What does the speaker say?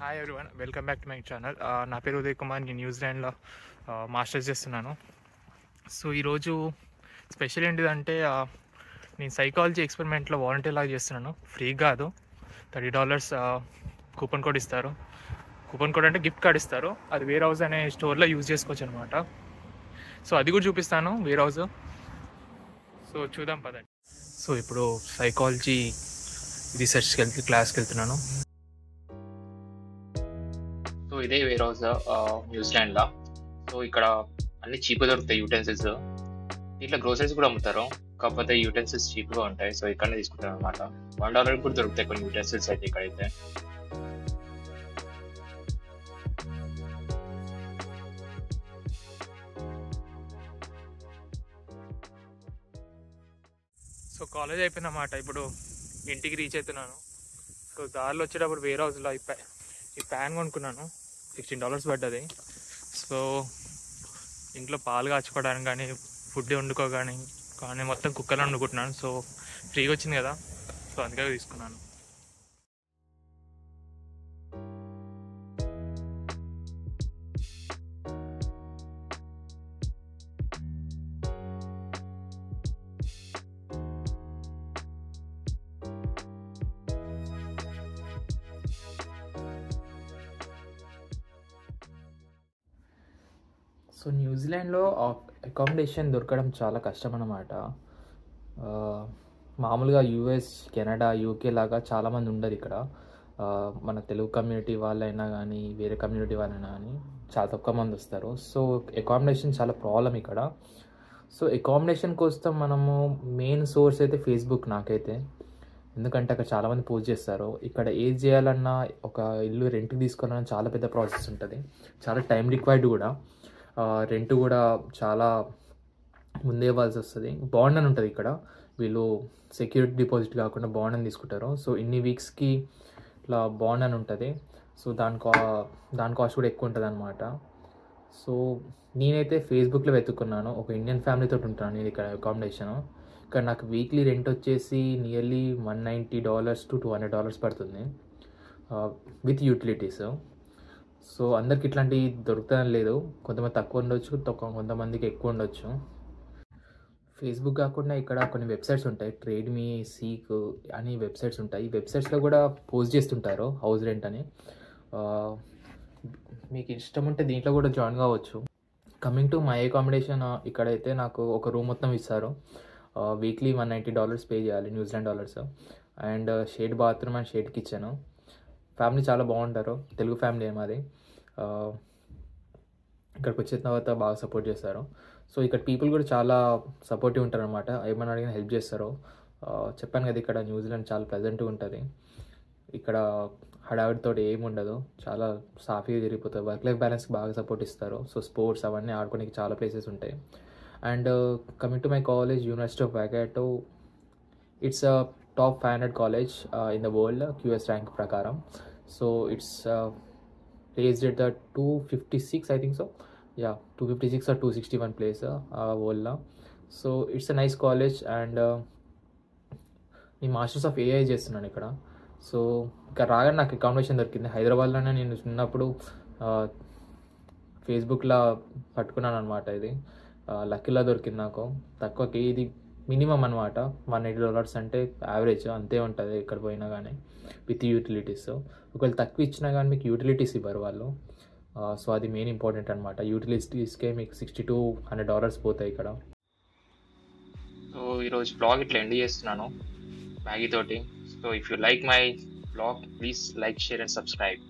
Hi everyone, welcome back to my channel. నా పేరు ఉదయ్ కుమార్. నేను న్యూజిలాండ్లో మాస్టర్స్ చేస్తున్నాను. సో ఈరోజు స్పెషల్ ఏంటిదంటే నేను సైకాలజీ ఎక్స్పెరిమెంట్లో వాలంటీర్ లాగా చేస్తున్నాను. ఫ్రీ కాదు, $30 కూపన్ కోడ్ ఇస్తారు. కూపన్ కోడ్ అంటే గిఫ్ట్ కార్డ్ ఇస్తారు. అది వేర్ హౌస్ అనే స్టోర్లో యూజ్ చేసుకోవచ్చు అనమాట. సో అది కూడా చూపిస్తాను, వేర్ హౌస్. సో చూద్దాం పదండి. సో ఇప్పుడు సైకాలజీ రీసెర్చ్కి క్లాస్కి వెళ్తున్నాను. సో ఇదే వేర్ హౌస్ న్యూజిలాండ్లో. సో ఇక్కడ అన్ని చీప్గా దొరుకుతాయి యూటెన్సిల్స్. దీంట్లో గ్రోసరీస్ కూడా అమ్ముతారు, కాకపోతే యూటెన్సిల్స్ చీప్గా ఉంటాయి. సో ఇక్కడనే తీసుకుంటాను అనమాట. $1 కూడా దొరుకుతాయి కొన్ని యూటెన్సిల్స్ అయితే ఇక్కడైతే. సో కాలేజ్ అయిపోయిందన్నమాట. ఇప్పుడు ఇంటికి రీచ్ అవుతున్నాను. సో దారిలో వచ్చేటప్పుడు వేర్ హౌస్లో ఈ ప్యాన్ కొనుక్కున్నాను. $16 పడ్డది. సో ఇంట్లో పాలు కాచుకోవడానికి కానీ ఫుడ్ కానీ మొత్తం కుక్కర్లో వండుకుంటున్నాను. సో ఫ్రీగా వచ్చింది కదా, సో అందుకే తీసుకున్నాను. సో న్యూజిలాండ్లో అకామిడేషన్ దొరకడం చాలా కష్టం అన్నమాట. మామూలుగా యూఎస్, కెనడా, యూకే లాగా చాలామంది ఉండరు ఇక్కడ. మన తెలుగు కమ్యూనిటీ వాళ్ళైనా కానీ వేరే కమ్యూనిటీ వాళ్ళైనా కానీ చాలా తక్కువ మంది వస్తారు. సో అకామిడేషన్ చాలా ప్రాబ్లం ఇక్కడ. సో అకామిడేషన్ కోసం మనము మెయిన్ సోర్స్ అయితే ఫేస్బుక్ నాకైతే. ఎందుకంటే అక్కడ చాలామంది పోస్ట్ చేస్తారు. ఇక్కడ ఏది చేయాలన్నా, ఒక ఇల్లు రెంట్కి తీసుకోవాలన్నా చాలా పెద్ద ప్రాసెస్ ఉంటుంది. చాలా టైం రిక్వైర్డ్ కూడా. రెంట్ కూడా చాలా ముందే ఇవ్వాల్సి వస్తుంది. బాండ్ అని ఉంటుంది ఇక్కడ. వీళ్ళు సెక్యూరిటీ డిపాజిట్ కాకుండా బాండ్ అని తీసుకుంటారు. సో ఇన్ని వీక్స్కి ఇట్లా బాండ్ అని ఉంటుంది. సో దాని కాస్ట్ కూడా ఎక్కువ ఉంటుంది అనమాట. సో నేనైతే ఫేస్బుక్లో వెతుక్కున్నాను. ఒక ఇండియన్ ఫ్యామిలీతో ఉంటాను నేను ఇక్కడ అకామిడేషన్. ఇక్కడ నాకు వీక్లీ రెంట్ వచ్చేసి నియర్లీ $190 to $200 పడుతుంది విత్ యూటిలిటీస్. సో అందరికి ఇట్లాంటివి దొరుకుతుందని లేదు. కొంతమంది తక్కువ ఉండొచ్చు, కొంతమందికి ఎక్కువ ఉండొచ్చు. ఫేస్బుక్ కాకుండా ఇక్కడ కొన్ని వెబ్సైట్స్ ఉంటాయి. ట్రేడ్ మీ, సీక్ అని వెబ్సైట్స్ ఉంటాయి. ఈ వెబ్సైట్స్లో కూడా పోస్ట్ చేస్తుంటారు హౌస్ రెంట్ అని. మీకు ఇష్టం ఉంటే దీంట్లో కూడా జాయిన్ కావచ్చు. కమింగ్ టు మై అకామిడేషన్, ఇక్కడైతే నాకు ఒక రూమ్ మొత్తం ఇస్తారు. వీక్లీ $190 పే చేయాలి, New Zealand dollars. And shade bathroom and shade kitchen. Family చాలా బాగుంటారు, తెలుగు ఫ్యామిలీ మాది. ఇక్కడికి వచ్చిన తర్వాత బాగా సపోర్ట్ చేస్తారు. సో ఇక్కడ పీపుల్ కూడా చాలా సపోర్టివ్ ఉంటారు అనమాట. ఏమైనా అడిగినా హెల్ప్ చేస్తారు. చెప్పాను కదా, ఇక్కడ న్యూజిలాండ్ చాలా ప్లెజెంట్గా ఉంటుంది. ఇక్కడ హడావిడితో ఏమి ఉండదు, చాలా సాఫీగా తిరిగిపోతుంది. వర్క్ లైఫ్ బ్యాలెన్స్ బాగా సపోర్ట్ ఇస్తారు. సో స్పోర్ట్స్ అవన్నీ ఆడుకోవడానికి చాలా ప్లేసెస్ ఉంటాయి. And coming to my college, university of Waikato. It's a top 500 college in the world, QS rank prakaram. So it's placed at the 256, I think so. Yeah, 256 or 261 place world. So it's a nice college. And నేను masters of AI చేస్తున్నాను ఇక్కడ. So ఇక్కడ రాగానే నాకు accommodation దొరికింది. హైదరాబాద్లోనే నేను ఉన్నప్పుడు ఫేస్బుక్లో పట్టుకున్నాను అనమాట. ఇది లక్కీలా దొరికింది నాకు. తక్కువకి ఇది మినిమం అనమాట. $180 అంటే యావరేజ్ అంతే ఉంటుంది ఎక్కడ పోయినా కానీ, విత్ యూటిలిటీస్. ఒకవేళ తక్కువ ఇచ్చినా కానీ మీకు యూటిలిటీస్ ఇవ్వరు వాళ్ళు. సో అది మెయిన్ ఇంపార్టెంట్ అనమాట. యూటిలిటీస్కే మీకు $60 to $100 పోతాయి ఇక్కడ. సో ఈరోజు బ్లాగ్ ఇట్లా ఎండ్ చేస్తున్నాను మ్యాగీ తోటి. So if you like my blog, please like, share and subscribe.